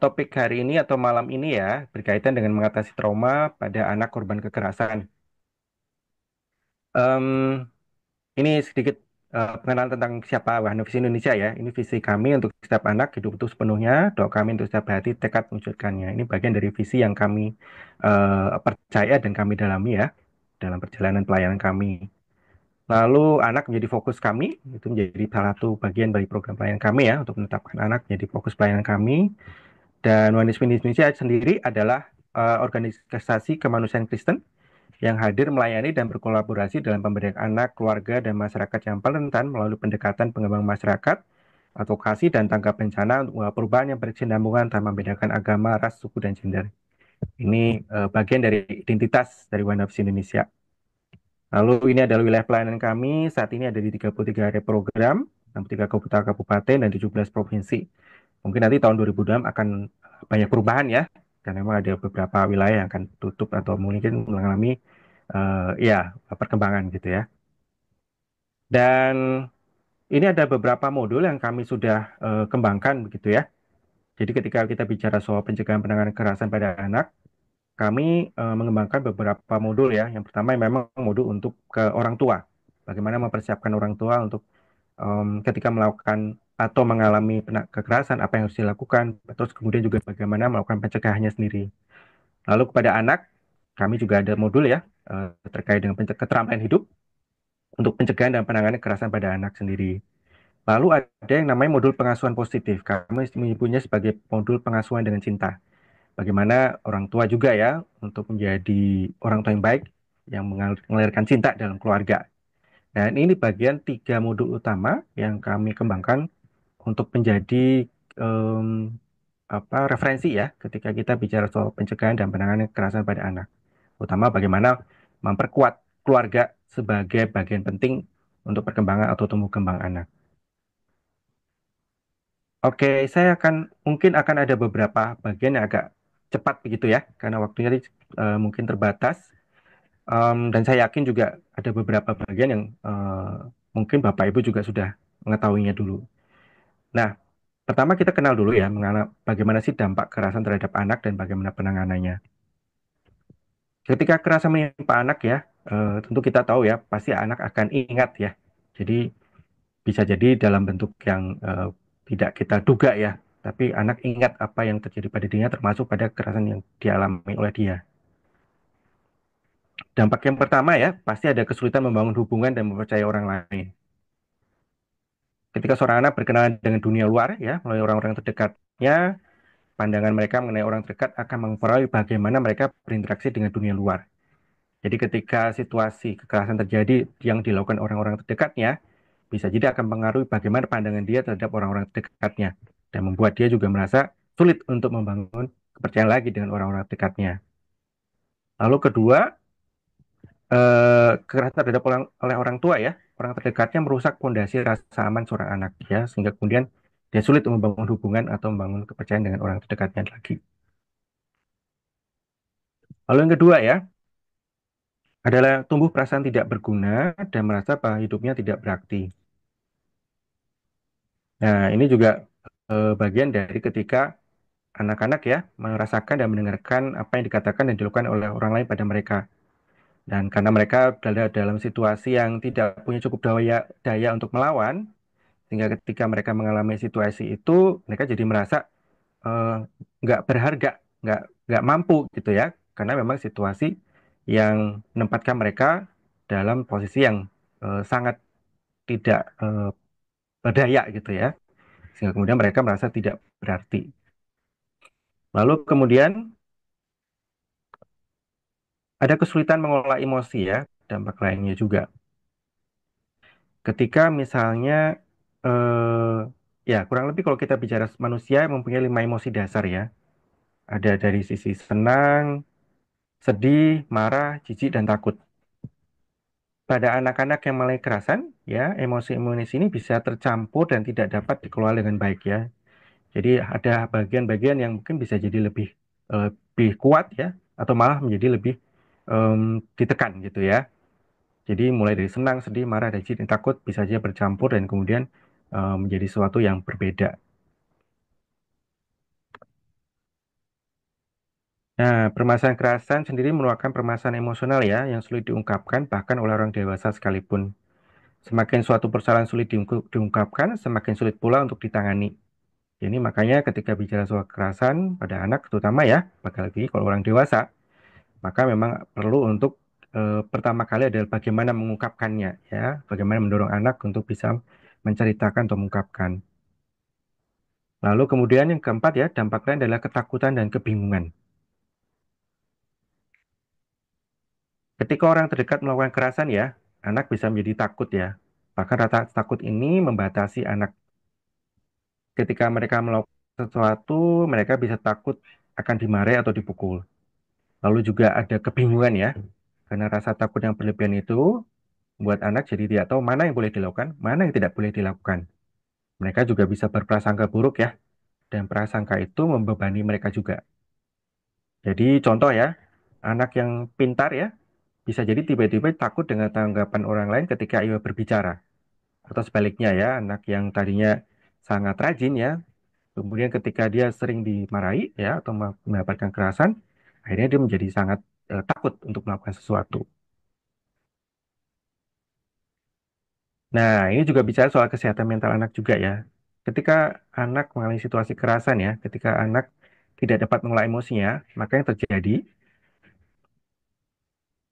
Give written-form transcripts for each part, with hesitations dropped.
topik hari ini atau malam ini ya berkaitan dengan mengatasi trauma pada anak korban kekerasan. Em, ini sedikit pengenalan tentang siapa Wahana Visi Indonesia ya. Ini visi kami untuk setiap anak hidup itu sepenuhnya, doa kami untuk setiap hati tekad mewujudkannya. Ini bagian dari visi yang kami percaya dan kami dalami ya dalam perjalanan pelayanan kami. Lalu anak menjadi fokus kami, itu menjadi salah satu bagian dari program pelayanan kami ya untuk menetapkan anak menjadi fokus pelayanan kami. Dan One Is Indonesia sendiri adalah organisasi kemanusiaan Kristen yang hadir melayani dan berkolaborasi dalam pemberdayaan anak, keluarga, dan masyarakat yang paling rentan melalui pendekatan pengembang masyarakat, advokasi, dan tanggap bencana untuk perubahan yang berkesinambungan tanpa membedakan agama, ras, suku, dan gender. Ini bagian dari identitas dari One Is Indonesia. Lalu ini adalah wilayah pelayanan kami. Saat ini ada di 33 area program, 63 kabupaten, dan 17 provinsi. Mungkin nanti tahun 2026 akan banyak perubahan ya, karena memang ada beberapa wilayah yang akan tutup atau mungkin mengalami ya perkembangan gitu ya. Dan ini ada beberapa modul yang kami sudah kembangkan begitu ya. Jadi ketika kita bicara soal pencegahan penanganan kekerasan pada anak, kami mengembangkan beberapa modul ya. Yang pertama memang modul untuk ke orang tua. Bagaimana mempersiapkan orang tua untuk ketika melakukan atau mengalami kekerasan, apa yang harus dilakukan, terus kemudian juga bagaimana melakukan pencegahannya sendiri. Lalu kepada anak, kami juga ada modul ya terkait dengan keterampilan hidup untuk pencegahan dan penanganan kekerasan pada anak sendiri. Lalu ada yang namanya modul pengasuhan positif. Kami menyebutnya sebagai modul pengasuhan dengan cinta. Bagaimana orang tua juga ya untuk menjadi orang tua yang baik yang mengalirkan cinta dalam keluarga. Dan ini bagian tiga modul utama yang kami kembangkan untuk menjadi em, referensi ya ketika kita bicara soal pencegahan dan penanganan kekerasan pada anak. Utama bagaimana memperkuat keluarga sebagai bagian penting untuk perkembangan atau tumbuh kembang anak. Oke, saya mungkin akan ada beberapa bagian yang agak cepat begitu ya, karena waktunya mungkin terbatas. Dan saya yakin juga ada beberapa bagian yang mungkin Bapak Ibu juga sudah mengetahuinya dulu. Nah, pertama kita kenal dulu ya, bagaimana sih dampak kekerasan terhadap anak dan bagaimana penanganannya. Ketika kekerasan menimpa anak ya, tentu kita tahu ya, pasti anak akan ingat ya. Jadi bisa jadi dalam bentuk yang tidak kita duga ya, tapi anak ingat apa yang terjadi pada dirinya termasuk pada kekerasan yang dialami oleh dia. Dampak yang pertama ya, pasti ada kesulitan membangun hubungan dan mempercayai orang lain. Ketika seorang anak berkenalan dengan dunia luar ya, melalui orang-orang terdekatnya, pandangan mereka mengenai orang terdekat akan mempengaruhi bagaimana mereka berinteraksi dengan dunia luar. Jadi ketika situasi kekerasan terjadi yang dilakukan orang-orang terdekatnya, bisa jadi akan mempengaruhi bagaimana pandangan dia terhadap orang-orang terdekatnya dan membuat dia juga merasa sulit untuk membangun kepercayaan lagi dengan orang-orang terdekatnya. Lalu kedua, kekerasan terhadap oleh orang tua ya, orang terdekatnya merusak fondasi rasa aman seorang anak ya, sehingga kemudian dia sulit untuk membangun hubungan atau membangun kepercayaan dengan orang terdekatnya lagi. Lalu yang kedua ya, adalah tumbuh perasaan tidak berguna dan merasa bahwa hidupnya tidak berarti. Nah, ini juga bagian dari ketika anak-anak ya merasakan dan mendengarkan apa yang dikatakan dan dilakukan oleh orang lain pada mereka. Dan karena mereka berada dalam situasi yang tidak punya cukup daya untuk melawan, sehingga ketika mereka mengalami situasi itu, mereka jadi merasa eh, nggak berharga, nggak mampu gitu ya, karena memang situasi yang menempatkan mereka dalam posisi yang sangat tidak berdaya gitu ya, sehingga kemudian mereka merasa tidak berarti. Lalu kemudian ada kesulitan mengelola emosi ya, dampak lainnya juga. Ketika misalnya ya kurang lebih kalau kita bicara manusia mempunyai 5 emosi dasar ya. Ada dari sisi senang, sedih, marah, jijik, dan takut. Pada anak-anak yang mulai kekerasan, ya, emosi-emosi ini bisa tercampur dan tidak dapat dikelola dengan baik ya. Jadi ada bagian-bagian yang mungkin bisa jadi lebih kuat ya, atau malah menjadi lebih ditekan gitu ya. Jadi mulai dari senang, sedih, marah, dan jijik, dan takut bisa saja bercampur dan kemudian menjadi sesuatu yang berbeda. Nah, permasalahan kekerasan sendiri merupakan permasalahan emosional ya, yang sulit diungkapkan bahkan oleh orang dewasa sekalipun. Semakin suatu persoalan sulit diungkapkan, semakin sulit pula untuk ditangani. Ini makanya ketika bicara soal kekerasan pada anak terutama ya, apalagi kalau orang dewasa, maka memang perlu untuk pertama kali adalah bagaimana mengungkapkannya ya, bagaimana mendorong anak untuk bisa menceritakan atau mengungkapkan. Lalu kemudian yang keempat ya, dampak lain adalah ketakutan dan kebingungan. Ketika orang terdekat melakukan kekerasan ya, anak bisa menjadi takut ya. Bahkan rasa takut ini membatasi anak. Ketika mereka melakukan sesuatu, mereka bisa takut akan dimarahi atau dipukul. Lalu juga ada kebingungan ya, karena rasa takut yang berlebihan itu membuat anak jadi tidak tahu mana yang boleh dilakukan, mana yang tidak boleh dilakukan. Mereka juga bisa berprasangka buruk ya, dan prasangka itu membebani mereka juga. Jadi contoh ya, anak yang pintar ya, bisa jadi tiba-tiba takut dengan tanggapan orang lain ketika ia berbicara. Atau sebaliknya ya, anak yang tadinya sangat rajin ya, kemudian ketika dia sering dimarahi ya, atau mendapatkan kekerasan, akhirnya dia menjadi sangat takut untuk melakukan sesuatu. Nah, ini juga bicara soal kesehatan mental anak juga ya. Ketika anak mengalami situasi kekerasan ya, ketika anak tidak dapat mengelola emosinya, maka yang terjadi,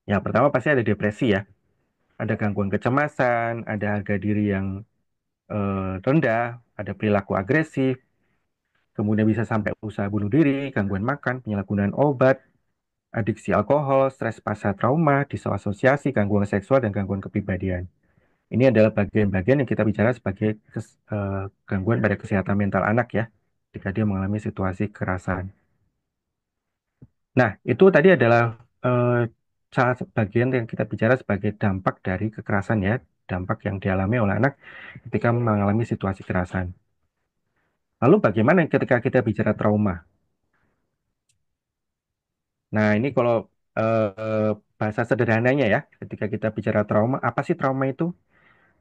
ya pertama pasti ada depresi ya, ada gangguan kecemasan, ada harga diri yang rendah, ada perilaku agresif, kemudian bisa sampai usaha bunuh diri, gangguan makan, penyalahgunaan obat, adiksi alkohol, stres pasca trauma, disosiasi, gangguan seksual, dan gangguan kepribadian. Ini adalah bagian-bagian yang kita bicara sebagai gangguan pada kesehatan mental anak ya, ketika dia mengalami situasi kekerasan. Nah, itu tadi adalah eh, salah satu bagian yang kita bicara sebagai dampak dari kekerasan ya, dampak yang dialami oleh anak ketika mengalami situasi kekerasan. Lalu bagaimana ketika kita bicara trauma? Nah, ini kalau bahasa sederhananya ya, ketika kita bicara trauma, apa sih trauma itu?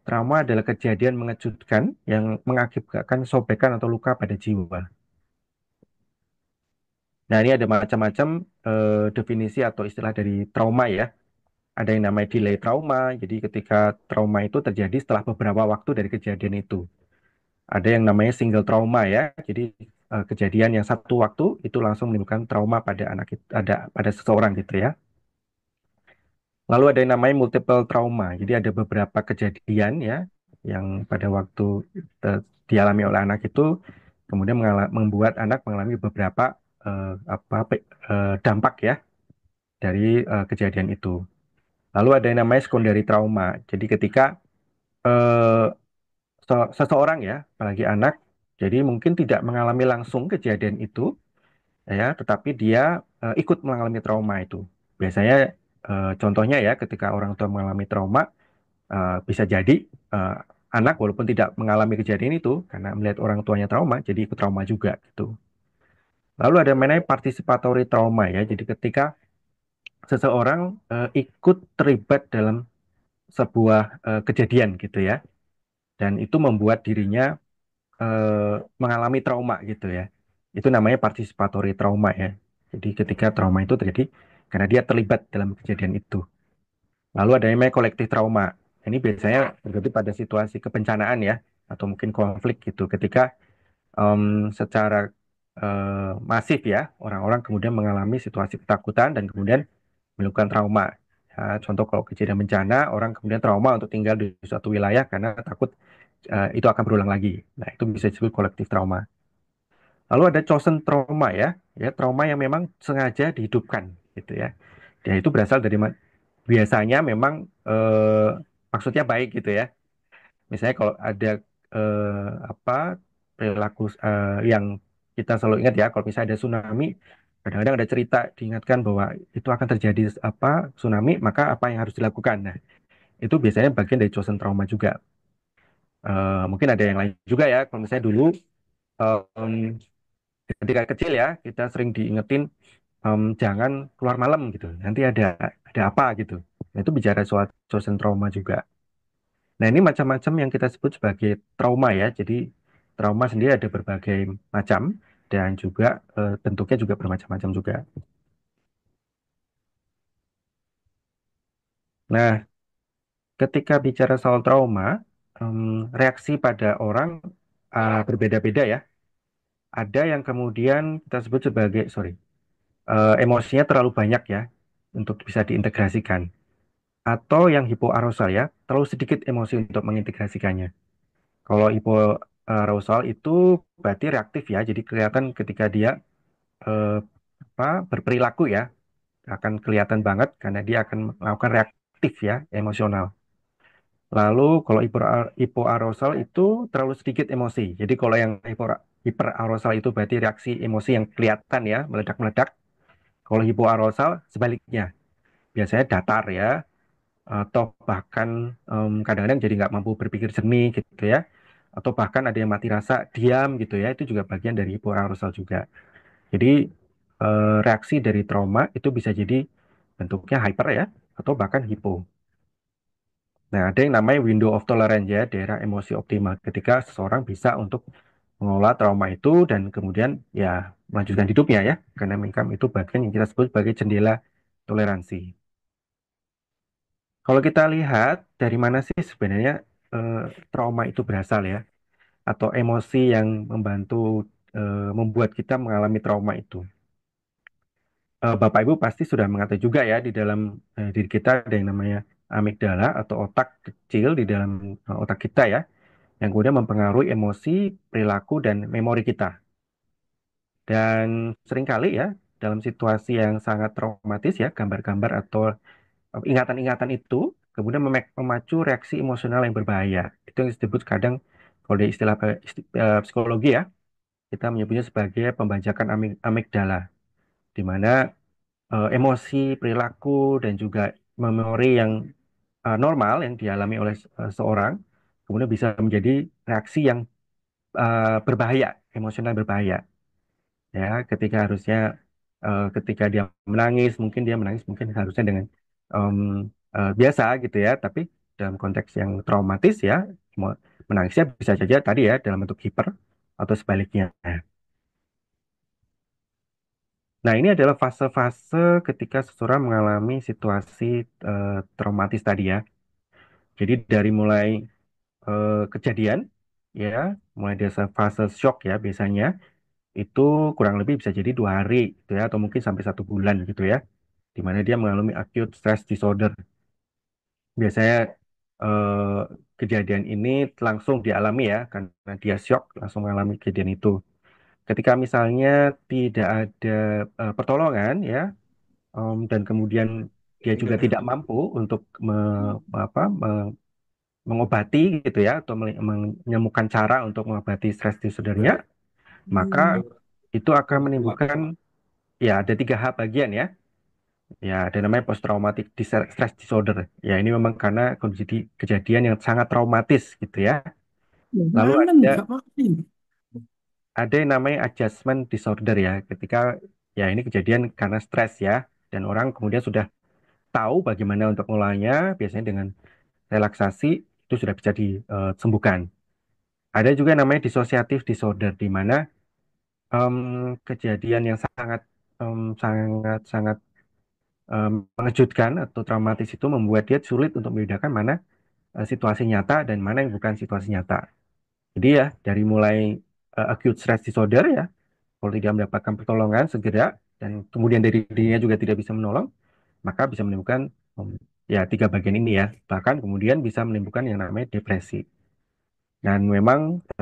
Trauma adalah kejadian mengejutkan yang mengakibatkan sobekan atau luka pada jiwa. Nah, ini ada macam-macam definisi atau istilah dari trauma ya. Ada yang namanya delay trauma, jadi ketika trauma itu terjadi setelah beberapa waktu dari kejadian itu. Ada yang namanya single trauma ya, jadi kejadian yang satu waktu itu langsung menimbulkan trauma pada anak ada pada seseorang gitu ya. Lalu ada yang namanya multiple trauma. Jadi ada beberapa kejadian ya yang pada waktu dialami oleh anak itu kemudian membuat anak mengalami beberapa dampak ya dari kejadian itu. Lalu ada yang namanya secondary trauma. Jadi ketika eh, seseorang ya, apalagi anak, jadi mungkin tidak mengalami langsung kejadian itu ya, tetapi dia ikut mengalami trauma itu. Biasanya contohnya ya ketika orang tua mengalami trauma bisa jadi eh, anak walaupun tidak mengalami kejadian itu karena melihat orang tuanya trauma, jadi ikut trauma juga gitu. Lalu ada yang namanya participatory trauma ya. Jadi ketika seseorang ikut terlibat dalam sebuah kejadian gitu ya, dan itu membuat dirinya mengalami trauma gitu ya. Itu namanya participatory trauma ya. Jadi ketika trauma itu terjadi karena dia terlibat dalam kejadian itu. Lalu ada yang namanya kolektif trauma. Ini biasanya terjadi pada situasi kebencanaan ya, atau mungkin konflik gitu. Ketika secara masif ya, orang-orang kemudian mengalami situasi ketakutan dan kemudian melakukan trauma. Ya, contoh kalau kejadian bencana, orang kemudian trauma untuk tinggal di suatu wilayah karena takut itu akan berulang lagi. Nah, itu bisa disebut kolektif trauma. Lalu ada chosen trauma ya, ya trauma yang memang sengaja dihidupkan gitu ya. Dan itu berasal dari biasanya memang maksudnya baik gitu ya. Misalnya kalau ada apa perilaku yang kita selalu ingat ya, kalau misalnya ada tsunami, kadang-kadang ada cerita diingatkan bahwa itu akan terjadi apa tsunami, maka apa yang harus dilakukan. Nah, itu biasanya bagian dari chosen trauma juga. Mungkin ada yang lain juga ya. Kalau misalnya dulu em, ketika kecil ya, kita sering diingetin jangan keluar malam gitu. Nanti ada apa gitu. Nah, itu bicara soal chosen trauma juga. Nah, ini macam-macam yang kita sebut sebagai trauma ya. Jadi trauma sendiri ada berbagai macam dan juga bentuknya juga bermacam-macam juga. Nah, ketika bicara soal trauma, reaksi pada orang berbeda-beda ya. Ada yang kemudian kita sebut sebagai, sorry, emosinya terlalu banyak ya untuk bisa diintegrasikan. Atau yang hipoarousal ya, terlalu sedikit emosi untuk mengintegrasikannya. Kalau hipoarousal itu berarti reaktif ya, jadi kelihatan ketika dia eh, berperilaku ya, akan kelihatan banget karena dia akan melakukan reaktif ya, emosional. Lalu kalau hipoarousal itu terlalu sedikit emosi. Jadi kalau yang hiperarousal itu berarti reaksi emosi yang kelihatan ya, meledak-meledak. Kalau hipoarousal sebaliknya, biasanya datar ya, atau bahkan kadang-kadang jadi nggak mampu berpikir jernih gitu ya. Atau bahkan ada yang mati rasa, diam gitu ya, itu juga bagian dari hipoarousal juga. Jadi reaksi dari trauma itu bisa jadi bentuknya hyper ya, atau bahkan hipo. Nah, ada yang namanya window of tolerance ya, daerah emosi optimal. Ketika seseorang bisa untuk mengelola trauma itu dan kemudian ya melanjutkan hidupnya ya. Karena income itu bagian yang kita sebut sebagai jendela toleransi. Kalau kita lihat dari mana sih sebenarnya eh, trauma itu berasal ya, atau emosi yang membantu membuat kita mengalami trauma itu. Bapak Ibu pasti sudah mengetahui juga ya di dalam diri kita ada yang namanya amigdala atau otak kecil di dalam otak kita ya yang kemudian mempengaruhi emosi, perilaku, dan memori kita. Dan seringkali ya, dalam situasi yang sangat traumatis ya, gambar-gambar atau ingatan-ingatan itu kemudian memacu reaksi emosional yang berbahaya. Itu yang disebut kadang kalau di istilah psikologi ya, kita menyebutnya sebagai pembajakan amigdala, di mana emosi, perilaku, dan juga memori yang normal yang dialami oleh seorang kemudian bisa menjadi reaksi yang berbahaya, emosional berbahaya. Ya, ketika harusnya ketika dia menangis, mungkin dia menangis mungkin harusnya dengan em, biasa gitu ya, tapi dalam konteks yang traumatis ya, menangisnya bisa saja tadi ya dalam bentuk hiper atau sebaliknya. Nah, ini adalah fase-fase ketika seseorang mengalami situasi traumatis tadi ya. Jadi dari mulai kejadian ya, mulai dari fase shock ya biasanya itu kurang lebih bisa jadi 2 hari gitu ya atau mungkin sampai 1 bulan gitu ya di mana dia mengalami acute stress disorder biasanya eh, kejadian ini langsung dialami ya karena dia shock langsung mengalami kejadian itu ketika misalnya tidak ada pertolongan ya dan kemudian dia juga tidak mampu untuk mengobati gitu ya atau menemukan cara untuk mengobati stress disordernya maka itu akan menimbulkan ya ada 3 hal bagian ya. Ya, ada namanya post traumatic stress disorder. Ya, ini memang karena kondisi kejadian yang sangat traumatis gitu ya. Lalu Mana ada nggak pakai? ada yang namanya adjustment disorder ya. Ketika ya ini kejadian karena stres ya dan orang kemudian sudah tahu bagaimana untuk mulainya, biasanya dengan relaksasi itu sudah bisa disembuhkan. Ada juga yang namanya dissociative disorder di mana em, kejadian yang sangat sangat sangat mengejutkan atau traumatis itu membuat dia sulit untuk membedakan mana situasi nyata dan mana yang bukan situasi nyata. Jadi ya dari mulai acute stress disorder ya, kalau tidak mendapatkan pertolongan segera dan kemudian dari dirinya juga tidak bisa menolong, maka bisa menimbulkan ya 3 bagian ini ya. Bahkan kemudian bisa menimbulkan yang namanya depresi. Dan memang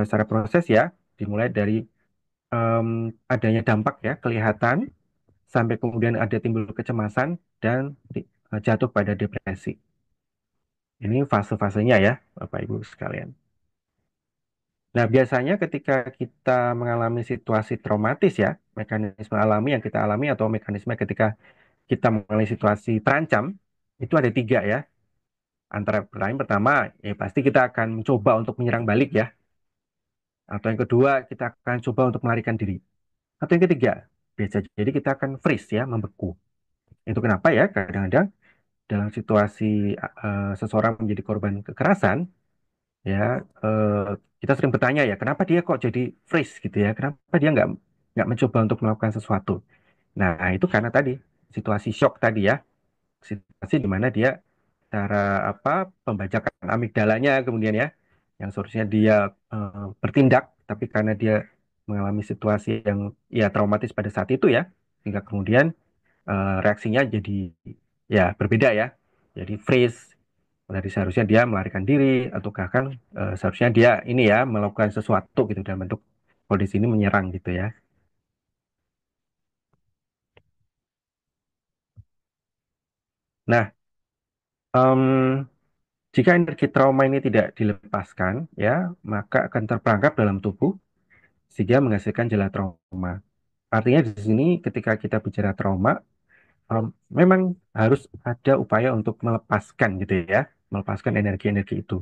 secara proses ya dimulai dari em, adanya dampak ya kelihatan sampai kemudian ada timbul kecemasan dan jatuh pada depresi. Ini fase-fasenya ya, Bapak Ibu sekalian. Nah, biasanya ketika kita mengalami situasi traumatis ya, mekanisme alami yang kita alami atau mekanisme ketika kita mengalami situasi terancam, itu ada 3 ya. Antara lain pertama, ya pasti kita akan mencoba untuk menyerang balik ya. Atau yang kedua, kita akan coba untuk melarikan diri. Atau yang ketiga, biasa jadi kita akan freeze ya, membeku. Itu kenapa ya? Kadang-kadang dalam situasi seseorang menjadi korban kekerasan, ya eh, kita sering bertanya ya kenapa dia kok jadi freeze gitu ya kenapa dia nggak mencoba untuk melakukan sesuatu nah itu karena tadi situasi shock tadi ya situasi di mana dia cara apa pembajakan amigdalanya kemudian ya, yang seharusnya dia bertindak, tapi karena dia mengalami situasi yang ya traumatis pada saat itu ya, sehingga kemudian reaksinya jadi ya berbeda ya, jadi freeze. Dari seharusnya dia melarikan diri atau bahkan seharusnya dia ini ya melakukan sesuatu gitu dalam bentuk kondisi ini menyerang gitu ya. Nah, em, jika energi trauma ini tidak dilepaskan ya, maka akan terperangkap dalam tubuh sehingga menghasilkan gejala trauma. Artinya di sini ketika kita bicara trauma, em, memang harus ada upaya untuk melepaskan gitu ya, melepaskan energi-energi itu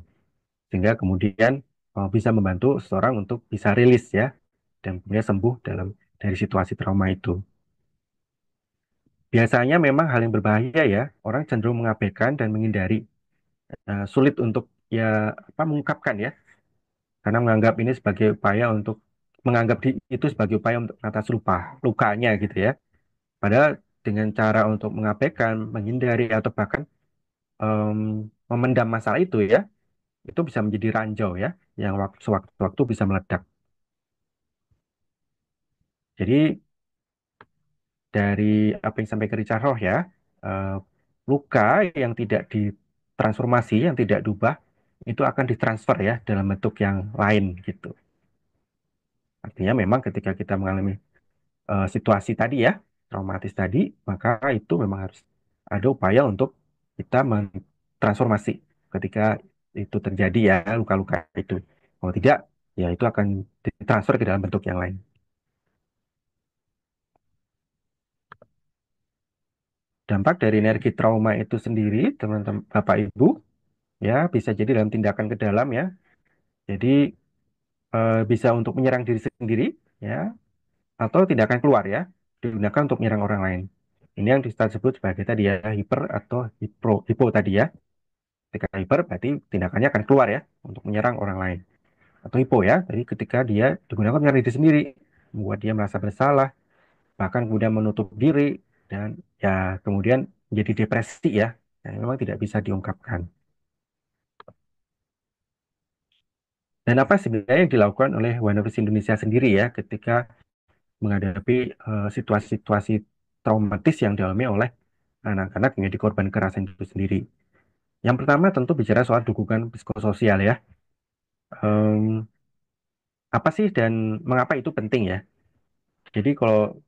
sehingga kemudian bisa membantu seseorang untuk bisa rilis ya dan kemudian sembuh dari situasi trauma itu. Biasanya memang hal yang berbahaya ya, orang cenderung mengabaikan dan menghindari, sulit untuk ya apa mengungkapkan ya, karena menganggap ini sebagai upaya untuk itu sebagai upaya untuk atas lukanya gitu ya. Padahal dengan cara untuk mengabaikan, menghindari atau bahkan em, memendam masalah itu ya, itu bisa menjadi ranjau ya, yang sewaktu-waktu bisa meledak. Jadi dari apa yang sampai ke Richard Rohr ya, eh, luka yang tidak ditransformasi, yang tidak diubah, itu akan ditransfer ya dalam bentuk yang lain gitu. Artinya memang ketika kita mengalami situasi tadi ya, traumatis tadi, maka itu memang harus ada upaya untuk kita mentransformasi ketika itu terjadi ya, luka-luka itu. Kalau tidak, ya itu akan ditransfer ke dalam bentuk yang lain. Dampak dari energi trauma itu sendiri, teman-teman, Bapak Ibu, ya bisa jadi dalam tindakan ke dalam ya. Jadi bisa untuk menyerang diri sendiri ya, atau tindakan keluar ya, digunakan untuk menyerang orang lain. Ini yang kita sebut sebagai tadi ya, hiper atau hipo tadi ya. Ketika hyper berarti tindakannya akan keluar ya untuk menyerang orang lain. Atau hipo ya, jadi ketika dia digunakan menyerang diri sendiri, membuat dia merasa bersalah, bahkan kemudian menutup diri dan ya kemudian menjadi depresi ya, yang memang tidak bisa diungkapkan. Dan apa sebenarnya yang dilakukan oleh One Office Indonesia sendiri ya ketika menghadapi situasi-situasi traumatis yang dialami oleh anak-anak yang menjadi korban kekerasan itu sendiri. Yang pertama tentu bicara soal dukungan psikososial ya. Em, apa sih dan mengapa itu penting ya? Jadi kalau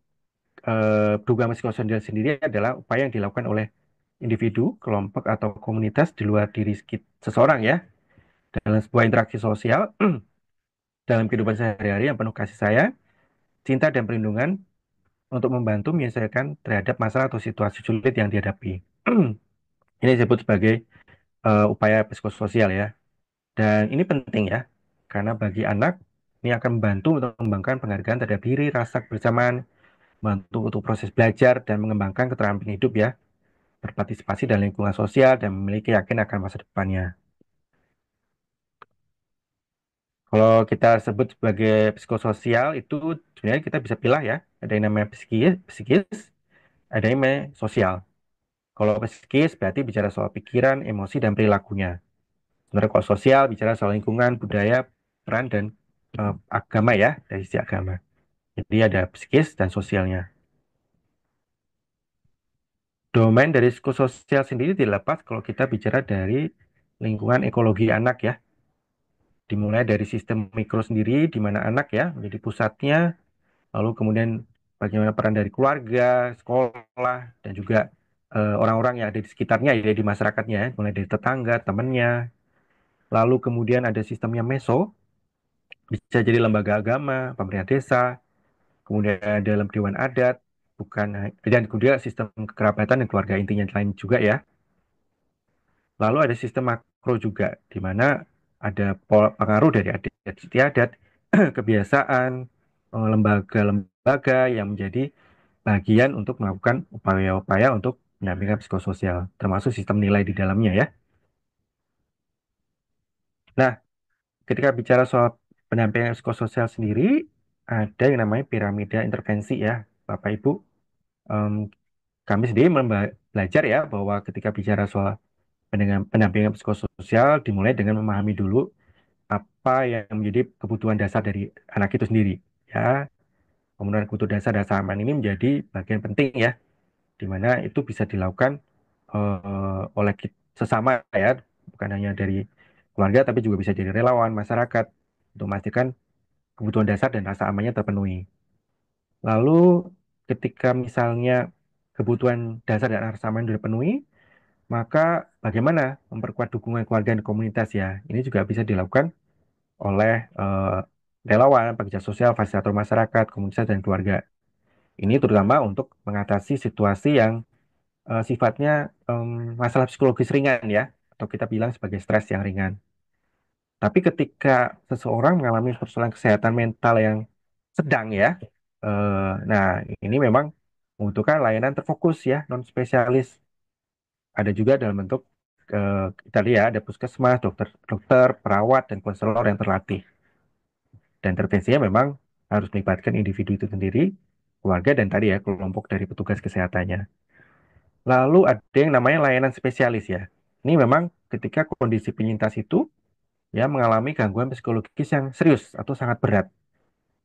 dukungan psikososial sendiri adalah upaya yang dilakukan oleh individu, kelompok atau komunitas di luar diri seseorang ya dalam sebuah interaksi sosial dalam kehidupan sehari-hari yang penuh kasih sayang, cinta dan perlindungan untuk membantu menyelesaikan terhadap masalah atau situasi sulit yang dihadapi. Ini disebut sebagai upaya psikososial ya. Dan ini penting ya, karena bagi anak ini akan membantu untuk mengembangkan penghargaan terhadap diri, rasa kebersamaan, membantu untuk proses belajar dan mengembangkan keterampilan hidup ya, berpartisipasi dalam lingkungan sosial dan memiliki yakin akan masa depannya. Kalau kita sebut sebagai psikososial itu sebenarnya kita bisa pilih ya, ada yang namanya psikis, ada yang namanya sosial. Kalau psikis berarti bicara soal pikiran, emosi, dan perilakunya. Sebenarnya kalau sosial bicara soal lingkungan, budaya, peran, dan agama ya, dari sisi agama. Jadi ada psikis dan sosialnya. Domain dari psikososial sendiri dilepas kalau kita bicara dari lingkungan ekologi anak ya. Dimulai dari sistem mikro sendiri, di mana anak ya menjadi pusatnya, lalu kemudian bagaimana peran dari keluarga, sekolah, dan juga orang-orang yang ada di sekitarnya, ya di masyarakatnya, ya. Mulai dari tetangga, temannya, lalu kemudian ada sistemnya meso, bisa jadi lembaga agama, pemerintah desa, kemudian dalam dewan adat, bukan dan kemudian sistem kekerabatan dan keluarga intinya lain juga ya. Lalu ada sistem makro juga, di mana ada pengaruh dari adat istiadat, kebiasaan, lembaga-lembaga yang menjadi bagian untuk melakukan upaya-upaya untuk pendampingan psikososial, termasuk sistem nilai di dalamnya ya. Nah, ketika bicara soal pendampingan psikososial sendiri, ada yang namanya piramida intervensi ya, Bapak Ibu. Em, Kami sendiri belajar ya bahwa ketika bicara soal pendampingan psikososial dimulai dengan memahami dulu apa yang menjadi kebutuhan dasar dari anak itu sendiri. Ya, kemudian kebutuhan dasar dan aman ini menjadi bagian penting ya, di mana itu bisa dilakukan oleh sesama ya, bukan hanya dari keluarga, tapi juga bisa dari relawan, masyarakat, untuk memastikan kebutuhan dasar dan rasa amannya terpenuhi. Lalu ketika misalnya kebutuhan dasar dan rasa aman sudah dipenuhi, maka bagaimana memperkuat dukungan keluarga dan komunitas ya? Ini juga bisa dilakukan oleh relawan, pekerja sosial, fasilitator masyarakat, komunitas, dan keluarga. Ini terutama untuk mengatasi situasi yang sifatnya masalah psikologis ringan ya, atau kita bilang sebagai stres yang ringan. Tapi ketika seseorang mengalami persoalan kesehatan mental yang sedang ya, nah ini memang membutuhkan layanan terfokus ya, non spesialis. Ada juga dalam bentuk kita lihat ada puskesmas, dokter, perawat, dan konselor yang terlatih. Dan intervensinya memang harus melibatkan individu itu sendiri, keluarga, dan tadi ya kelompok dari petugas kesehatannya. Lalu ada yang namanya layanan spesialis ya. Ini memang ketika kondisi penyintas itu ya mengalami gangguan psikologis yang serius atau sangat berat.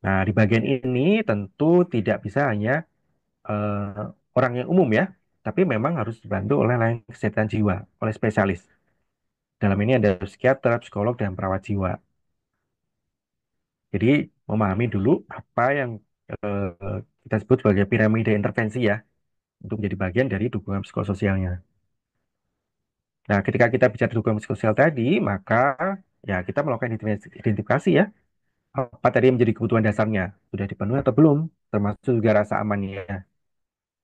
Nah, di bagian ini tentu tidak bisa hanya orang yang umum ya, tapi memang harus dibantu oleh layanan kesehatan jiwa, oleh spesialis. Dalam ini ada psikiater, psikolog, dan perawat jiwa. Jadi memahami dulu apa yang kita sebut sebagai piramida intervensi ya, untuk menjadi bagian dari dukungan psikososialnya. Nah, ketika kita bicara dukungan psikososial tadi, maka ya kita melakukan identifikasi ya, apa tadi yang menjadi kebutuhan dasarnya, sudah dipenuhi atau belum, termasuk juga rasa amannya.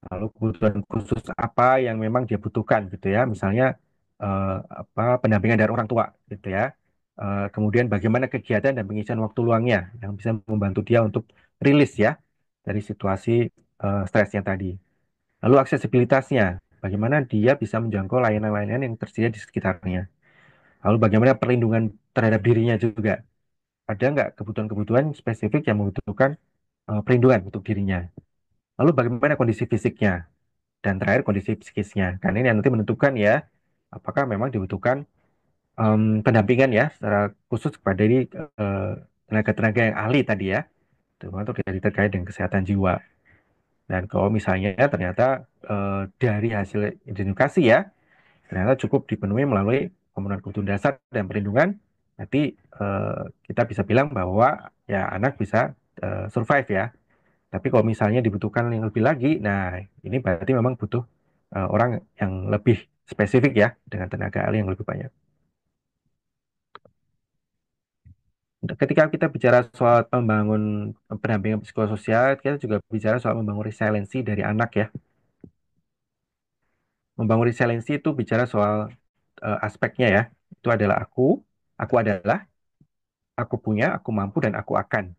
Lalu kebutuhan khusus apa yang memang dia butuhkan gitu ya, misalnya apa pendampingan dari orang tua gitu ya. Kemudian bagaimana kegiatan dan pengisian waktu luangnya yang bisa membantu dia untuk rilis ya dari situasi stresnya tadi. Lalu aksesibilitasnya, bagaimana dia bisa menjangkau layanan-layanan yang tersedia di sekitarnya. Lalu bagaimana perlindungan terhadap dirinya juga. Ada nggak kebutuhan-kebutuhan spesifik yang membutuhkan perlindungan untuk dirinya. Lalu bagaimana kondisi fisiknya. Dan terakhir kondisi psikisnya. Karena ini yang nanti menentukan ya, apakah memang dibutuhkan pendampingan ya, secara khusus kepada tenaga-tenaga yang ahli tadi ya, terutama untuk dari terkait dengan kesehatan jiwa. Dan kalau misalnya ternyata dari hasil identifikasi ya, ternyata cukup dipenuhi melalui pemenuhan kebutuhan dasar dan perlindungan, nanti eh, kita bisa bilang bahwa ya anak bisa survive ya. Tapi kalau misalnya dibutuhkan yang lebih lagi, nah ini berarti memang butuh orang yang lebih spesifik ya, dengan tenaga ahli yang lebih banyak. Ketika kita bicara soal membangun pendampingan psikososial, kita juga bicara soal membangun resiliensi dari anak ya. Membangun resiliensi itu bicara soal aspeknya ya. Itu adalah aku adalah, aku punya, aku mampu, dan aku akan.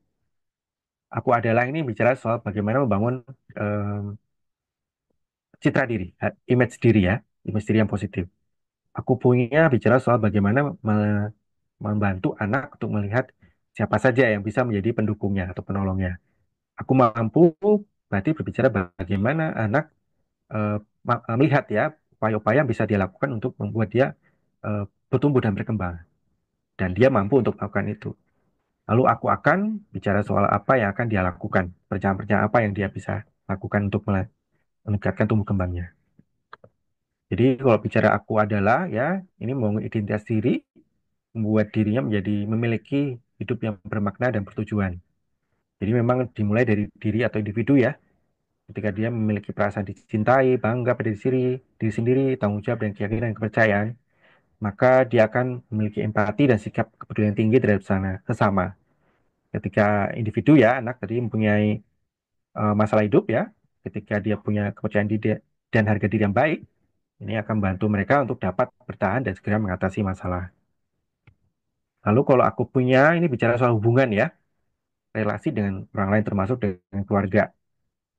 Aku adalah ini bicara soal bagaimana membangun em, citra diri, image diri ya, image diri yang positif. Aku punya bicara soal bagaimana membantu anak untuk melihat siapa saja yang bisa menjadi pendukungnya atau penolongnya. Aku mampu berarti berbicara bagaimana anak eh, melihat ya upaya-upaya yang bisa dia lakukan untuk membuat dia eh, bertumbuh dan berkembang. Dan dia mampu untuk melakukan itu. Lalu aku akan bicara soal apa yang akan dia lakukan, perencanaan-perencanaan apa yang dia bisa lakukan untuk meningkatkan tumbuh kembangnya. Jadi kalau bicara aku adalah ya, ini membangun identitas diri, membuat dirinya menjadi memiliki hidup yang bermakna dan bertujuan. Jadi memang dimulai dari diri atau individu ya, ketika dia memiliki perasaan dicintai, bangga pada diri sendiri, tanggung jawab dan keyakinan dan kepercayaan, maka dia akan memiliki empati dan sikap kepedulian tinggi terhadap sesama. Ketika individu ya, anak tadi mempunyai masalah hidup ya, ketika dia punya kepercayaan diri dan harga diri yang baik, ini akan membantu mereka untuk dapat bertahan dan segera mengatasi masalah. Lalu kalau aku punya, ini bicara soal hubungan ya, relasi dengan orang lain termasuk dengan keluarga.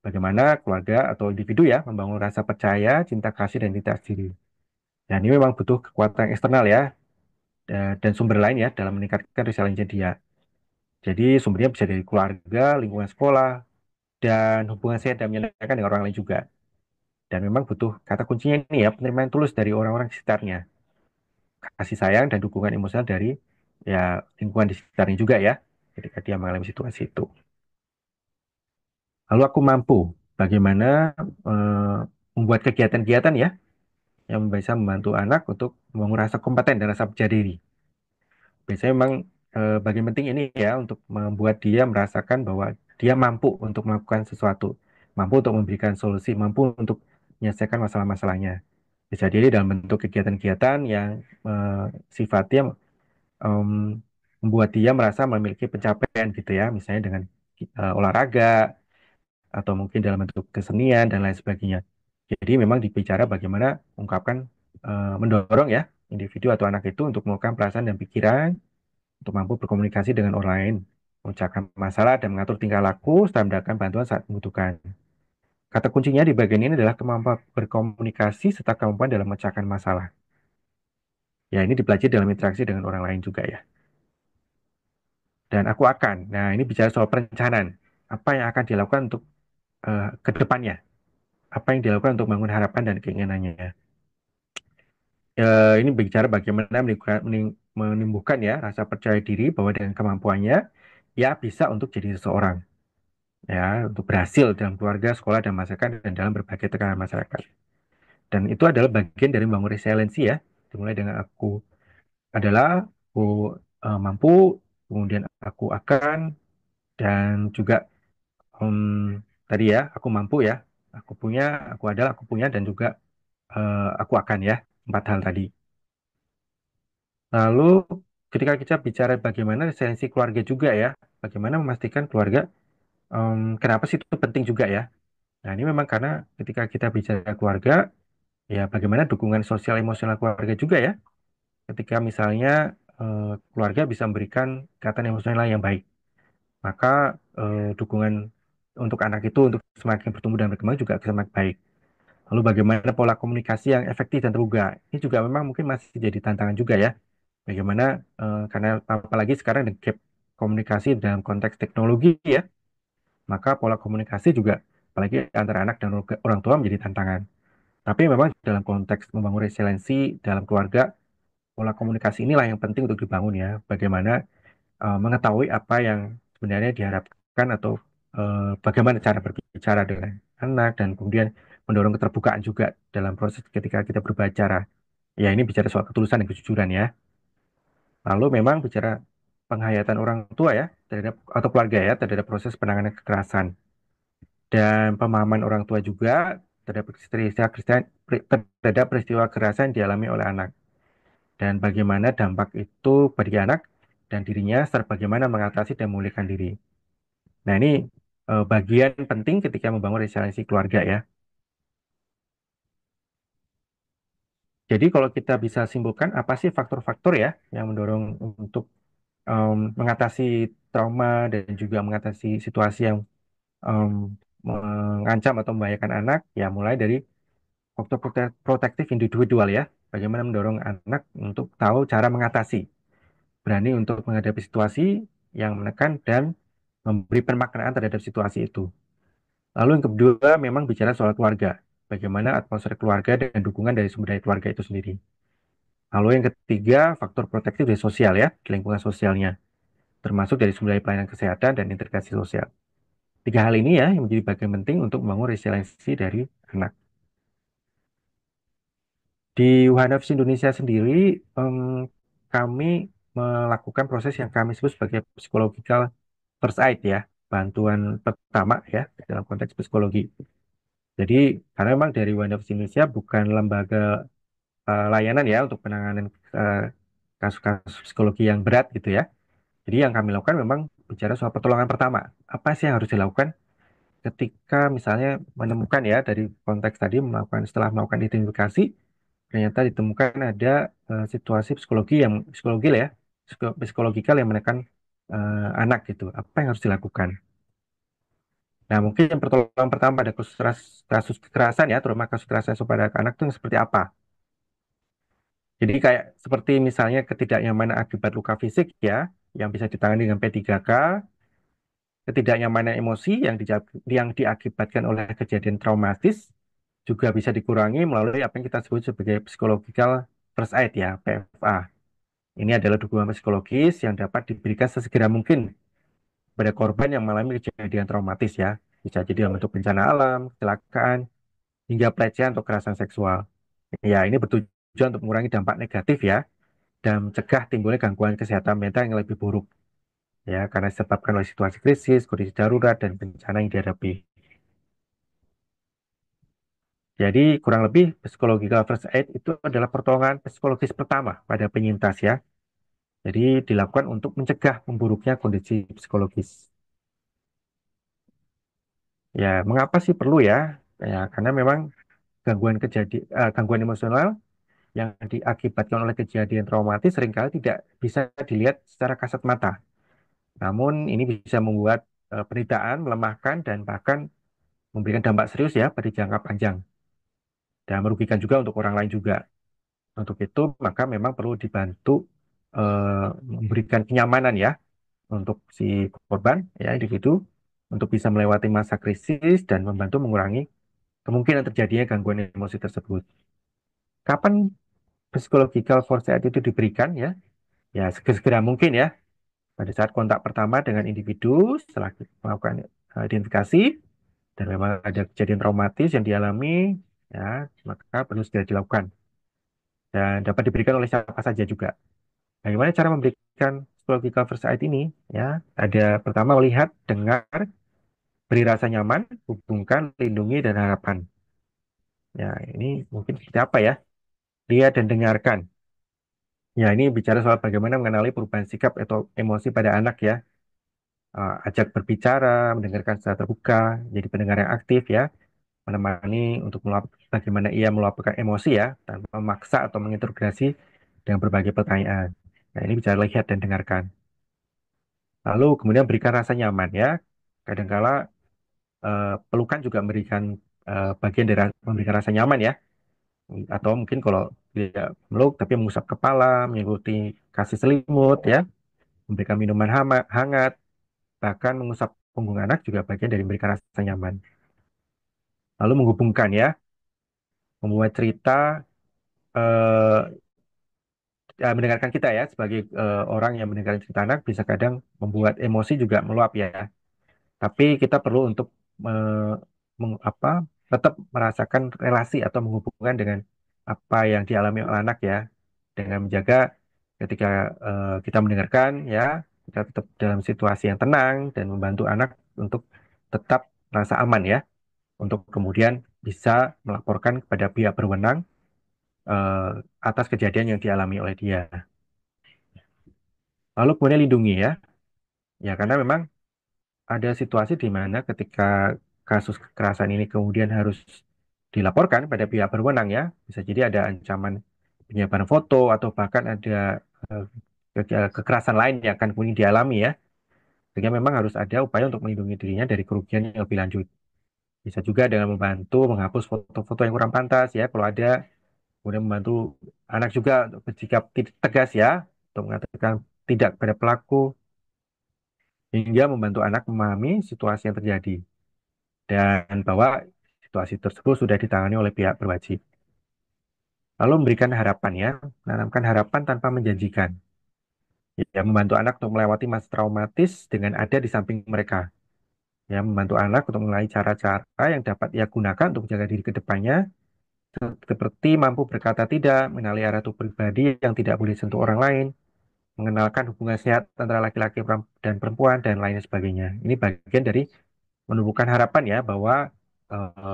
Bagaimana keluarga atau individu ya membangun rasa percaya, cinta kasih, dan identitas diri. Dan ini memang butuh kekuatan eksternal ya, dan sumber lain ya dalam meningkatkan resiliensi dia. Jadi sumbernya bisa dari keluarga, lingkungan sekolah, dan hubungan sehat dan menyenangkan dengan orang lain juga. Dan memang butuh kata kuncinya ini ya, penerimaan tulus dari orang-orang di sekitarnya. kasih sayang dan dukungan emosional dari ya lingkungan di sekitarnya juga ya, ketika dia mengalami situasi itu. Lalu aku mampu bagaimana eh, membuat kegiatan-kegiatan ya yang bisa membantu anak untuk membangun rasa kompeten dan rasa percaya diri. Biasanya memang bagian penting ini ya untuk membuat dia merasakan bahwa dia mampu untuk melakukan sesuatu, mampu untuk memberikan solusi, mampu untuk menyelesaikan masalah-masalahnya. Bisa jadi dalam bentuk kegiatan-kegiatan yang eh, sifatnya em, membuat dia merasa memiliki pencapaian gitu ya, misalnya dengan olahraga atau mungkin dalam bentuk kesenian dan lain sebagainya. Jadi memang dibicara bagaimana mengungkapkan, mendorong ya individu atau anak itu untuk melakukan perasaan dan pikiran, untuk mampu berkomunikasi dengan orang lain, memecahkan masalah dan mengatur tingkah laku serta mendapatkan bantuan saat membutuhkan. Kata kuncinya di bagian ini adalah kemampuan berkomunikasi serta kemampuan dalam memecahkan masalah. Ya, ini dipelajari dalam interaksi dengan orang lain juga ya. Dan aku akan, nah ini bicara soal perencanaan. Apa yang akan dilakukan untuk ke depannya? Apa yang dilakukan untuk membangun harapan dan keinginannya? Ini bicara bagaimana menumbuhkan ya rasa percaya diri bahwa dengan kemampuannya, ya bisa untuk jadi seseorang. Ya, untuk berhasil dalam keluarga, sekolah, dan masyarakat, dan dalam berbagai tekanan masyarakat. Dan itu adalah bagian dari membangun resiliensi ya. Dimulai dengan aku mampu, kemudian aku akan, dan juga em, tadi ya, aku mampu ya, aku punya, aku adalah, aku punya, dan juga aku akan ya, empat hal tadi. Lalu ketika kita bicara bagaimana resiliensi keluarga juga ya, bagaimana memastikan keluarga, kenapa sih itu penting juga ya. Nah, ini memang karena ketika kita bicara keluarga, ya bagaimana dukungan sosial emosional keluarga juga ya. Ketika misalnya keluarga bisa memberikan ikatan emosional yang baik, maka dukungan untuk anak itu untuk semakin bertumbuh dan berkembang juga semakin baik. Lalu bagaimana pola komunikasi yang efektif dan terbuka? Ini juga memang mungkin masih jadi tantangan juga ya. Bagaimana karena apalagi sekarang ada gap komunikasi dalam konteks teknologi ya, maka pola komunikasi juga apalagi antara anak dan orang tua menjadi tantangan. Tapi memang dalam konteks membangun resiliensi dalam keluarga, pola komunikasi inilah yang penting untuk dibangun ya. Bagaimana mengetahui apa yang sebenarnya diharapkan atau bagaimana cara berbicara dengan anak dan kemudian mendorong keterbukaan juga dalam proses ketika kita berbicara. Ya ini bicara soal ketulusan dan kejujuran ya. Lalu memang bicara penghayatan orang tua ya terhadap atau keluarga ya terhadap proses penanganan kekerasan dan pemahaman orang tua juga terhadap peristiwa kekerasan yang dialami oleh anak dan bagaimana dampak itu bagi anak dan dirinya serta bagaimana mengatasi dan memulihkan diri. Nah, ini bagian penting ketika membangun resiliensi keluarga ya. Jadi kalau kita bisa simpulkan apa sih faktor-faktor ya yang mendorong untuk mengatasi trauma dan juga mengatasi situasi yang em, mengancam atau membahayakan anak, ya mulai dari faktor protektif individual ya. Bagaimana mendorong anak untuk tahu cara mengatasi, berani untuk menghadapi situasi yang menekan dan memberi pemaknaan terhadap situasi itu. Lalu yang kedua memang bicara soal keluarga. Bagaimana atmosfer keluarga dan dukungan dari sumber daya keluarga itu sendiri. Lalu yang ketiga faktor protektif dari sosial ya, lingkungan sosialnya. Termasuk dari sumber daya pelayanan kesehatan dan integrasi sosial. Tiga hal ini ya yang menjadi bagian penting untuk membangun resiliensi dari anak. Di Wahana Indonesia sendiri, em, kami melakukan proses yang kami sebut sebagai psychological first aid ya, bantuan pertama ya dalam konteks psikologi. Jadi karena memang dari Wahana Indonesia bukan lembaga layanan ya untuk penanganan eh, kasus-kasus psikologi yang berat gitu ya. Jadi yang kami lakukan memang bicara soal pertolongan pertama. Apa sih yang harus dilakukan ketika misalnya menemukan ya dari konteks tadi melakukan setelah melakukan identifikasi ternyata ditemukan ada situasi psikologi lah ya psikologikal yang menekan anak gitu. Apa yang harus dilakukan? Nah mungkin yang pertolongan pertama pada kasus kekerasan ya terutama kasus kekerasan kepada anak itu seperti apa? Jadi kayak seperti misalnya ketidaknyamanan akibat luka fisik ya yang bisa ditangani dengan P3K, ketidaknyamanan emosi yang diakibatkan oleh kejadian traumatis juga bisa dikurangi melalui apa yang kita sebut sebagai psychological first aid ya, PFA. Ini adalah dukungan psikologis yang dapat diberikan sesegera mungkin pada korban yang mengalami kejadian traumatis ya. Bisa jadi dalam bentuk bencana alam, kecelakaan, hingga pelecehan atau kekerasan seksual. Ya, ini bertujuan untuk mengurangi dampak negatif ya, dan mencegah timbulnya gangguan kesehatan mental yang lebih buruk ya, karena disebabkan oleh situasi krisis, kondisi darurat, dan bencana yang dihadapi. Jadi kurang lebih psikological first aid itu adalah pertolongan psikologis pertama pada penyintas ya. Jadi dilakukan untuk mencegah memburuknya kondisi psikologis. Ya, mengapa sih perlu ya? Ya, karena memang gangguan emosional yang diakibatkan oleh kejadian traumatis seringkali tidak bisa dilihat secara kasat mata. Namun ini bisa membuat penderitaan, melemahkan, dan bahkan memberikan dampak serius ya pada jangka panjang. Dan merugikan juga untuk orang lain juga. Untuk itu, maka memang perlu dibantu memberikan kenyamanan ya untuk si korban, ya individu, untuk bisa melewati masa krisis dan membantu mengurangi kemungkinan terjadinya gangguan emosi tersebut. Kapan psychological first aid itu diberikan ya? Ya segera mungkin ya. Pada saat kontak pertama dengan individu setelah melakukan identifikasi dan memang ada kejadian traumatis yang dialami, ya maka perlu segera dilakukan dan dapat diberikan oleh siapa saja juga. Bagaimana cara memberikan psychological first aid ini? Ya, ada pertama melihat, dengar, beri rasa nyaman, hubungkan, lindungi, dan harapan. Ya, ini mungkin seperti apa ya? Lihat dan dengarkan. Ya, ini bicara soal bagaimana mengenali perubahan sikap atau emosi pada anak ya. Ajak berbicara, mendengarkan secara terbuka, jadi pendengar yang aktif ya, menemani untuk bagaimana ia meluapkan emosi ya, tanpa memaksa atau menginterogasi dengan berbagai pertanyaan. Nah, ini bicara lihat dan dengarkan. Lalu kemudian berikan rasa nyaman ya. Kadangkala pelukan juga memberikan bagian dari memberikan rasa nyaman ya. Atau mungkin kalau tidak meluk tapi mengusap kepala, mengikuti kasih selimut ya, memberikan minuman hangat, bahkan mengusap punggung anak juga bagian dari memberikan rasa nyaman. Lalu menghubungkan ya, membuat cerita eh, mendengarkan kita ya sebagai orang yang mendengarkan cerita anak bisa kadang membuat emosi juga meluap ya. Tapi kita perlu untuk me- apa tetap merasakan relasi atau menghubungkan dengan apa yang dialami oleh anak ya, dengan menjaga ketika kita mendengarkan ya, kita tetap dalam situasi yang tenang dan membantu anak untuk tetap merasa aman ya, untuk kemudian bisa melaporkan kepada pihak berwenang eh, atas kejadian yang dialami oleh dia. Lalu kemudian lindungi ya, ya karena memang ada situasi di mana ketika kasus kekerasan ini kemudian harus dilaporkan pada pihak berwenang ya, bisa jadi ada ancaman penyebaran foto atau bahkan ada eh, kekerasan lain yang akan kemudian dialami ya, sehingga memang harus ada upaya untuk melindungi dirinya dari kerugian yang lebih lanjut. Bisa juga dengan membantu menghapus foto-foto yang kurang pantas ya, kalau ada, kemudian membantu anak juga untuk bersikap tegas ya, untuk mengatakan tidak pada pelaku, hingga membantu anak memahami situasi yang terjadi dan bahwa situasi tersebut sudah ditangani oleh pihak berwajib. Lalu memberikan harapan ya, menanamkan harapan tanpa menjanjikan. Ya, membantu anak untuk melewati masa traumatis dengan ada di samping mereka. Ya, membantu anak untuk mengenali cara-cara yang dapat ia gunakan untuk menjaga diri ke depannya, seperti mampu berkata tidak, mengenali arah tubuh pribadi yang tidak boleh sentuh orang lain, mengenalkan hubungan sehat antara laki-laki dan perempuan, dan lain sebagainya. Ini bagian dari menumbuhkan harapan ya bahwa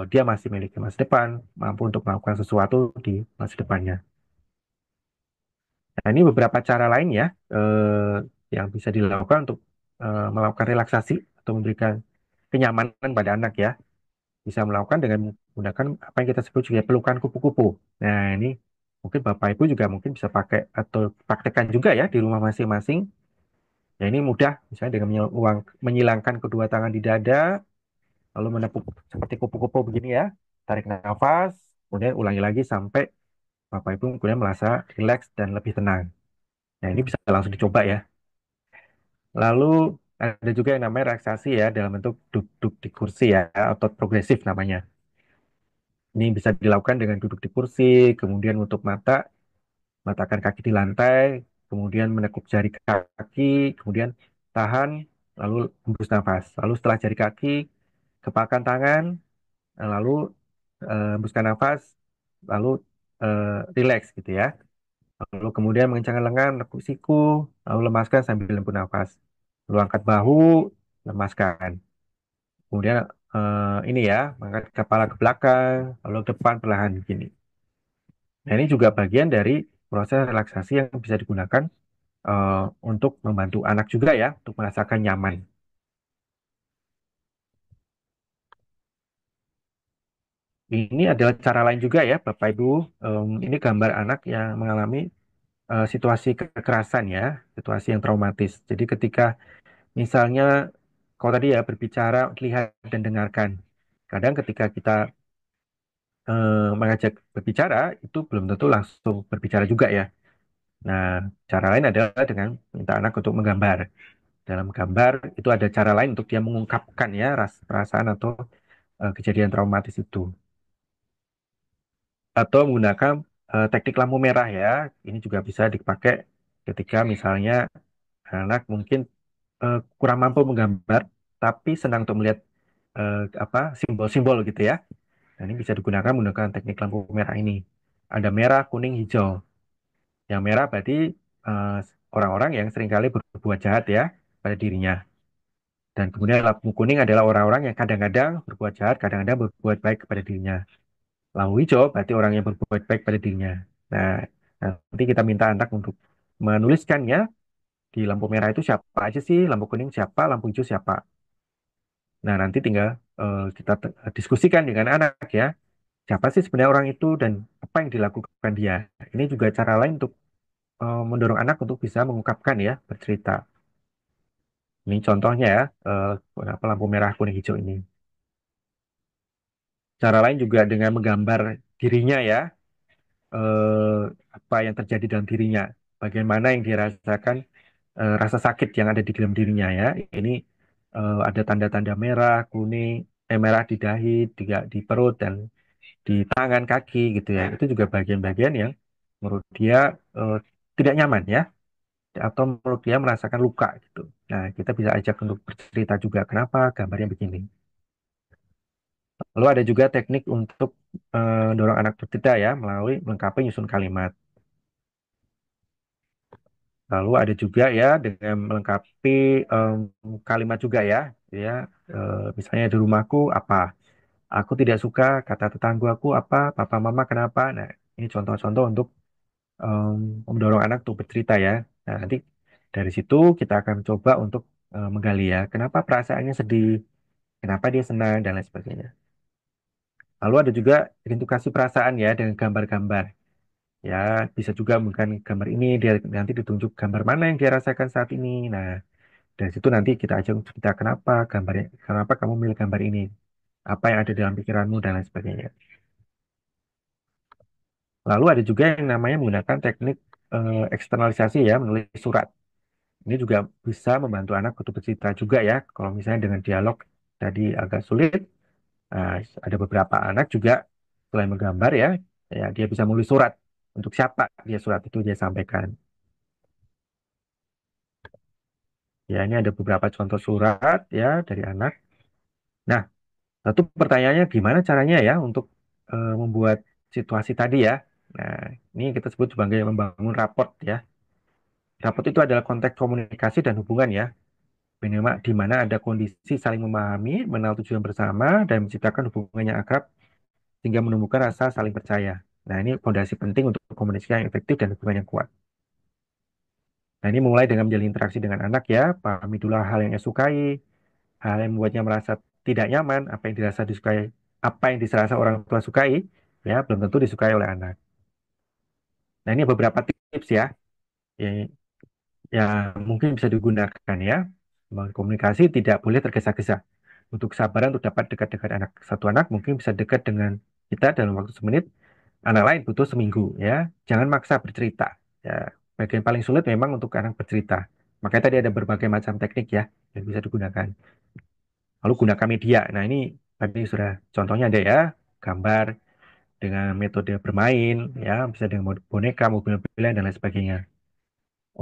dia masih memiliki masa depan, mampu untuk melakukan sesuatu di masa depannya. Nah, ini beberapa cara lain ya yang bisa dilakukan untuk melakukan relaksasi atau memberikan kenyamanan pada anak ya. Bisa melakukan dengan menggunakan apa yang kita sebut sebagai pelukan kupu-kupu. Nah, ini mungkin Bapak Ibu juga mungkin bisa pakai atau praktekkan juga ya di rumah masing-masing. Ya, ini mudah, misalnya dengan menyilangkan kedua tangan di dada, lalu menepuk seperti kupu-kupu begini ya, tarik nafas, kemudian ulangi lagi sampai Bapak Ibu kemudian merasa rileks dan lebih tenang. Nah, ini bisa langsung dicoba ya. Lalu ada juga yang namanya relaksasi ya dalam bentuk duduk di kursi ya, atau progresif namanya. Ini bisa dilakukan dengan duduk di kursi, kemudian menutup mata, meletakkan kaki di lantai, kemudian menekuk jari kaki, kemudian tahan, lalu hembus nafas. Lalu setelah jari kaki, kepalkan tangan, lalu hembuskan nafas, lalu rileks gitu ya. Lalu kemudian mengencangkan lengan, nekuk siku, lalu lemaskan sambil hembus nafas. Lalu angkat bahu, lemaskan. Kemudian ini ya, mengangkat kepala ke belakang, lalu ke depan perlahan gini. Nah, ini juga bagian dari proses relaksasi yang bisa digunakan untuk membantu anak juga ya, untuk merasakan nyaman. Ini adalah cara lain juga ya, Bapak Ibu. Ini gambar anak yang mengalami situasi kekerasan ya, situasi yang traumatis. Jadi ketika misalnya, kalau tadi ya berbicara, lihat dan dengarkan. Kadang ketika kita mengajak berbicara, itu belum tentu langsung berbicara juga ya. Nah, cara lain adalah dengan minta anak untuk menggambar. Dalam gambar itu ada cara lain untuk dia mengungkapkan ya perasaan atau kejadian traumatis itu. Atau menggunakan teknik lampu merah ya. Ini juga bisa dipakai ketika misalnya anak mungkin kurang mampu menggambar, tapi senang untuk melihat apa simbol-simbol gitu ya. Nah, ini bisa digunakan menggunakan teknik lampu merah ini. Ada merah, kuning, hijau. Yang merah berarti eh, orang-orang yang seringkali berbuat jahat ya pada dirinya. Dan kemudian lampu kuning adalah orang-orang yang kadang-kadang berbuat jahat, kadang-kadang berbuat baik kepada dirinya. Lampu hijau berarti orang yang berbuat baik pada dirinya. Nah, nanti kita minta anak untuk menuliskannya di lampu merah itu siapa aja sih, lampu kuning siapa, lampu hijau siapa. Nah, nanti tinggal kita diskusikan dengan anak ya, siapa sih sebenarnya orang itu dan apa yang dilakukan dia. Ini juga cara lain untuk mendorong anak untuk bisa mengungkapkan ya, bercerita. Ini contohnya ya, apa lampu merah, kuning, hijau ini. Cara lain juga dengan menggambar dirinya ya, eh, apa yang terjadi dalam dirinya, bagaimana yang dirasakan, rasa sakit yang ada di dalam dirinya ya. Ini ada tanda-tanda merah, kuning, merah di dahi, di perut dan di tangan, kaki gitu ya. Itu juga bagian-bagian yang menurut dia eh, tidak nyaman ya, atau menurut dia merasakan luka gitu. Nah, kita bisa ajak untuk bercerita juga kenapa gambarnya begini. Lalu ada juga teknik untuk dorong anak bercerita ya melalui melengkapi nyusun kalimat. Lalu ada juga ya dengan melengkapi em, kalimat juga ya, ya misalnya di rumahku apa, aku tidak suka kata tetanggaku apa, papa mama kenapa. Nah, ini contoh-contoh untuk mendorong anak untuk bercerita ya. Nah, nanti dari situ kita akan coba untuk menggali ya, kenapa perasaannya sedih, kenapa dia senang dan lain sebagainya. Lalu ada juga identifikasi perasaan ya dengan gambar-gambar. Ya, bisa juga bukan gambar ini, dia nanti ditunjuk gambar mana yang dia rasakan saat ini. Nah, dari situ nanti kita ajak untuk kita kenapa gambarnya, kenapa kamu milih gambar ini, apa yang ada dalam pikiranmu dan lain sebagainya. Lalu ada juga yang namanya menggunakan teknik eksternalisasi ya, menulis surat. Ini juga bisa membantu anak untuk bercerita juga ya. Kalau misalnya dengan dialog tadi agak sulit, nah, ada beberapa anak juga selain menggambar ya, ya dia bisa menulis surat. Untuk siapa dia surat itu dia sampaikan. Ya, ini ada beberapa contoh surat ya dari anak. Nah, satu pertanyaannya gimana caranya ya untuk membuat situasi tadi ya. Nah, ini kita sebut sebagai membangun raport ya. Raport itu adalah konteks komunikasi dan hubungan ya. Di mana ada kondisi saling memahami, mengenal tujuan bersama, dan menciptakan hubungan yang akrab sehingga menumbuhkan rasa saling percaya. Nah, ini fondasi penting untuk komunikasi yang efektif dan hubungan yang kuat. Nah, ini mulai dengan menjalin interaksi dengan anak ya, pahami dulu hal yang ia sukai, hal yang membuatnya merasa tidak nyaman, apa yang dirasa disukai, apa yang dirasa orang tua sukai, ya belum tentu disukai oleh anak. Nah, ini beberapa tips ya, yang, yang mungkin bisa digunakan ya. Membangun komunikasi tidak boleh tergesa-gesa. Untuk kesabaran untuk dapat dekat dengan anak. Satu anak mungkin bisa dekat dengan kita dalam waktu semenit, anak lain butuh seminggu ya. Jangan maksa bercerita. Ya, bagian paling sulit memang untuk anak bercerita. Makanya tadi ada berbagai macam teknik ya yang bisa digunakan. Lalu gunakan media. Nah, ini tadi sudah contohnya ada ya, gambar dengan metode bermain, ya, bisa dengan boneka, mobil-mobilan, dan lain sebagainya.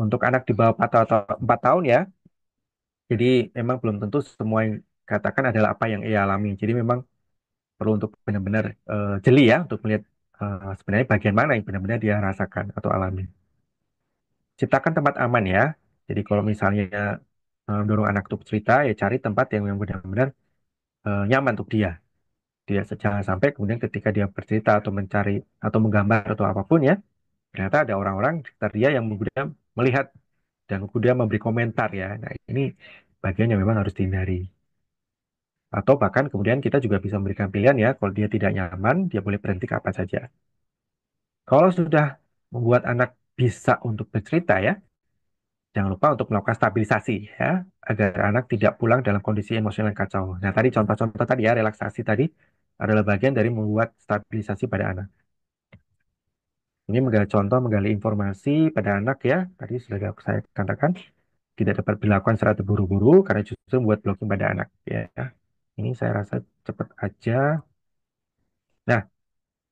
Untuk anak di bawah 4 atau 4 tahun ya, jadi memang belum tentu semua yang katakan adalah apa yang ia alami. Jadi memang perlu untuk benar-benar jeli ya, untuk melihat sebenarnya bagian mana yang benar-benar dia rasakan atau alami. Ciptakan tempat aman ya. Jadi kalau misalnya dorong anak untuk cerita, ya cari tempat yang benar-benar nyaman untuk dia. Dia jangan sampai kemudian ketika dia bercerita atau mencari atau menggambar atau apapun ya, ternyata ada orang-orang di sekitar dia yang kemudian melihat dan kemudian memberi komentar ya. Nah, ini bagian yang memang harus dihindari. Atau bahkan kemudian kita juga bisa memberikan pilihan ya, kalau dia tidak nyaman, dia boleh berhenti kapan saja. Kalau sudah membuat anak bisa untuk bercerita ya, jangan lupa untuk melakukan stabilisasi ya, agar anak tidak pulang dalam kondisi emosional yang kacau. Nah, tadi contoh-contoh tadi ya, relaksasi tadi adalah bagian dari membuat stabilisasi pada anak. Ini menggali contoh, menggali informasi pada anak ya. Tadi sudah saya katakan tidak dapat dilakukan secara terburu-buru karena justru membuat blocking pada anak ya. Ini saya rasa cepat aja. Nah,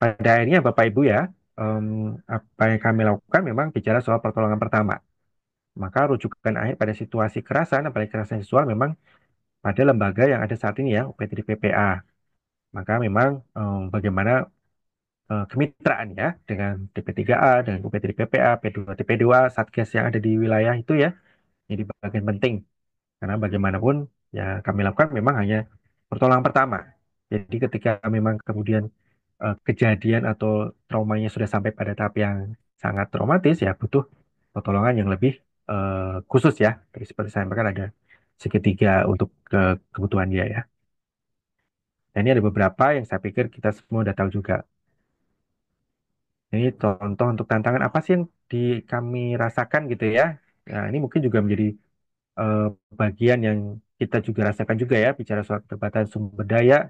pada akhirnya Bapak Ibu ya, em, apa yang kami lakukan memang bicara soal pertolongan pertama. Maka rujukan akhir pada situasi kekerasan, apalagi kekerasan seksual memang pada lembaga yang ada saat ini ya, UPT PPA. Maka memang bagaimana kemitraan ya dengan DP3A, dengan UPT PPA, P2 TP2, Satgas yang ada di wilayah itu ya, jadi bagian penting. Karena bagaimanapun ya kami lakukan memang hanya pertolongan pertama. Jadi ketika memang kemudian kejadian atau traumanya sudah sampai pada tahap yang sangat traumatis ya butuh pertolongan yang lebih khusus ya. Jadi seperti saya sampaikan ada segitiga untuk kebutuhan dia ya. Dan ini ada beberapa yang saya pikir kita semua udah tahu juga. Ini contoh untuk tantangan apa sih yang kami rasakan gitu ya. Nah, ini mungkin juga menjadi eh, bagian yang kita juga rasakan juga ya, bicara soal keterbatasan sumber daya,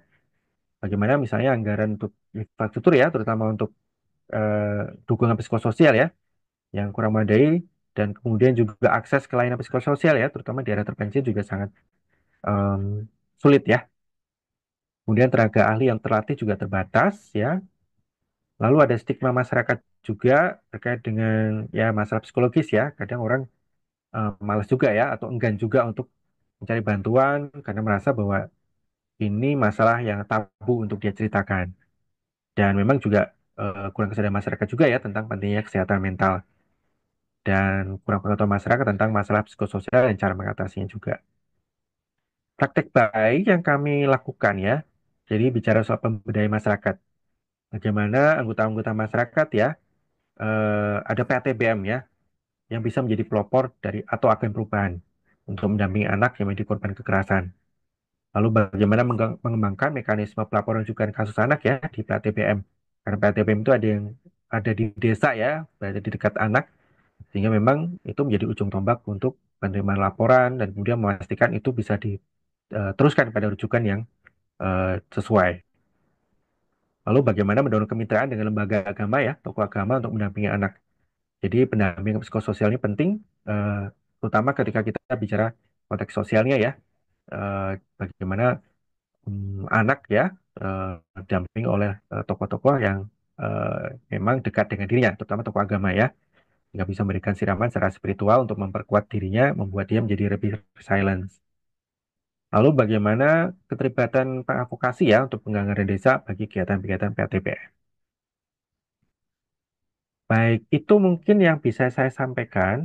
bagaimana misalnya anggaran untuk infrastruktur ya, terutama untuk dukungan psikososial ya, yang kurang memadai, dan kemudian juga akses ke layanan psikososial ya, terutama di daerah terpencil juga sangat em, sulit ya. Kemudian tenaga ahli yang terlatih juga terbatas ya. Lalu ada stigma masyarakat juga terkait dengan ya masalah psikologis ya. Kadang orang malas juga ya atau enggan juga untuk mencari bantuan karena merasa bahwa ini masalah yang tabu untuk dia ceritakan. Dan memang juga kurang kesadaran masyarakat juga ya tentang pentingnya kesehatan mental dan kurang pengetahuan masyarakat tentang masalah psikososial dan cara mengatasinya juga. Praktek baik yang kami lakukan ya, jadi bicara soal pemberdayaan masyarakat. Bagaimana anggota-anggota masyarakat ya, ada PATBM ya, yang bisa menjadi pelopor dari atau agen perubahan untuk mendampingi anak yang menjadi korban kekerasan. Lalu bagaimana mengembangkan mekanisme pelaporan rujukan kasus anak ya di PATBM. Karena PATBM itu ada yang ada di desa ya, berada di dekat anak, sehingga memang itu menjadi ujung tombak untuk penerimaan laporan dan kemudian memastikan itu bisa diteruskan pada rujukan yang sesuai. Lalu bagaimana mendorong kemitraan dengan lembaga agama ya, tokoh agama untuk mendampingi anak. Jadi pendampingan psikososial ini penting, eh, terutama ketika kita bicara konteks sosialnya ya, eh, bagaimana anak ya eh, didampingi oleh tokoh-tokoh yang eh, memang dekat dengan dirinya, terutama tokoh agama ya, nggak bisa memberikan siraman secara spiritual untuk memperkuat dirinya, membuat dia menjadi lebih resilience. Lalu bagaimana keterlibatan advokasi ya untuk penganggaran desa bagi kegiatan-kegiatan PATP. Baik, itu mungkin yang bisa saya sampaikan.